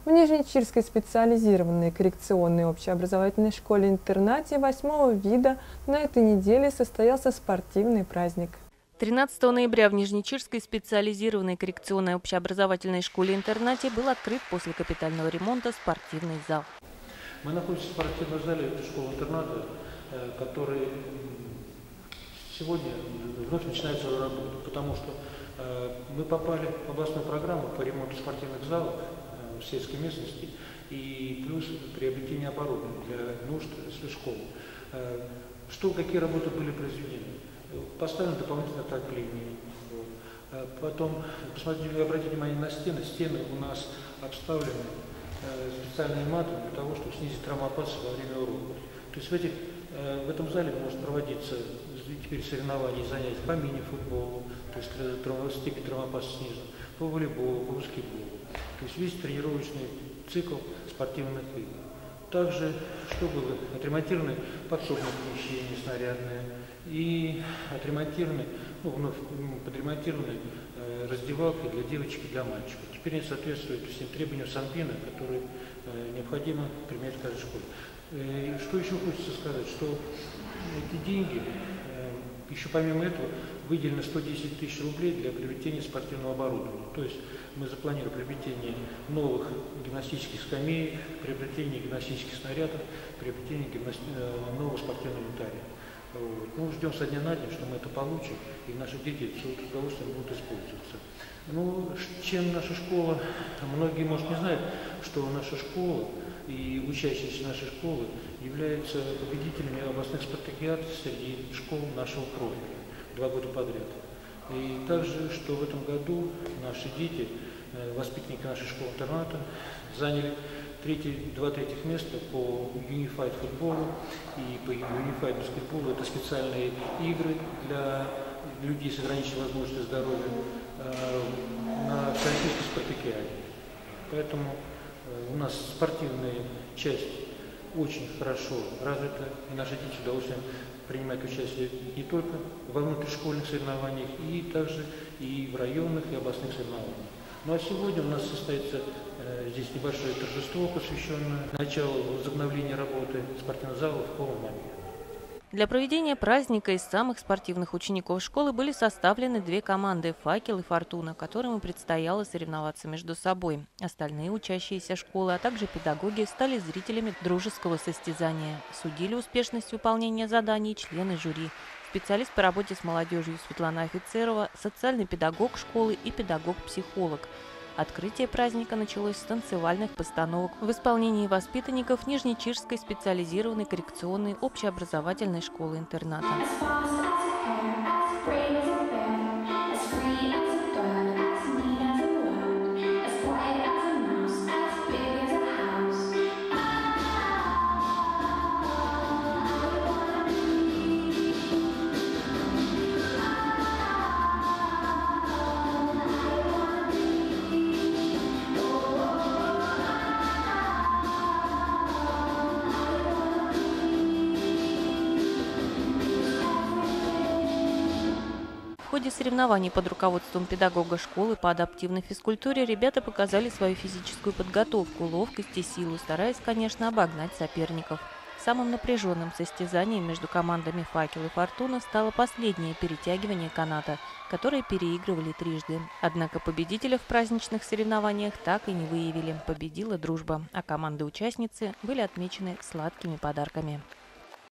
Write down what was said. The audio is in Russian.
В Нижнечирской специализированной коррекционной общеобразовательной школе-интернате 8-го вида на этой неделе состоялся спортивный праздник. 13 ноября в Нижнечирской специализированной коррекционной общеобразовательной школе-интернате был открыт после капитального ремонта спортивный зал. Мы находимся в спортивном зале школы-интерната, который сегодня вновь начинает свою работу, потому что мы попали в областную программу по ремонту спортивных залов в сельской местности и плюс приобретение оборудования для нужд школы. Какие работы были произведены? Поставлено дополнительное отопление. Потом, обратите внимание на стены. Стены у нас обставлены специальными матами для того, чтобы снизить травмоопасность во время уроков. То есть в этом зале может проводиться теперь соревнования и занятия по мини-футболу, то есть степень травмоопасности снижена, по волейболу, по баскетболу. То есть весь тренировочный цикл спортивных игр. Также, что было, отремонтированы подсобные помещения снарядные и вновь подремонтированы раздевалки для девочек и для мальчиков. Теперь они соответствуют всем требованиям Санпина, которые необходимо применять в каждой школе. Что еще хочется сказать, что эти деньги, еще помимо этого, выделено 110 тысяч рублей для приобретения спортивного оборудования. То есть мы запланировали приобретение новых гимнастических скамеек, приобретение гимнастических снарядов, приобретение нового спортивного инвентаря. Мы ждем со дня на день, что мы это получим, и наши дети с удовольствием будут использоваться. Чем наша школа, многие, может, не знают, что наша школа и учащиеся нашей школы являются победителями областных спартакиад среди школ нашего профиля 2 года подряд. И также, что в этом году наши дети, воспитанники нашей школы-интерната, заняли 2 третьих места по Unified футболу и по Unified баскетболу. Это специальные игры для людей с ограниченной возможностью здоровья на всероссийской спартакиаде. Поэтому у нас спортивная часть очень хорошо развита, и наши дети с удовольствием принимают участие не только во внутришкольных соревнованиях, и также и в районных и областных соревнованиях. А сегодня у нас состоится здесь небольшое торжество, посвященное началу возобновления работы спортивного зала в полном объеме. Для проведения праздника из самых спортивных учеников школы были составлены 2 команды «Факел» и «Фортуна», которым и предстояло соревноваться между собой. Остальные учащиеся школы, а также педагоги стали зрителями дружеского состязания. Судили успешность выполнения заданий члены жюри. Специалист по работе с молодежью Светлана Офицерова, социальный педагог школы и педагог-психолог. Открытие праздника началось с танцевальных постановок в исполнении воспитанников Нижнечирской специализированной коррекционной общеобразовательной школы-интерната. В ходе соревнований под руководством педагога школы по адаптивной физкультуре ребята показали свою физическую подготовку, ловкость и силу, стараясь, конечно, обогнать соперников. Самым напряженным состязанием между командами «Факел» и «Фортуна» стало последнее перетягивание каната, которое переигрывали трижды. Однако победителя в праздничных соревнованиях так и не выявили. Победила дружба, а команды-участницы были отмечены сладкими подарками.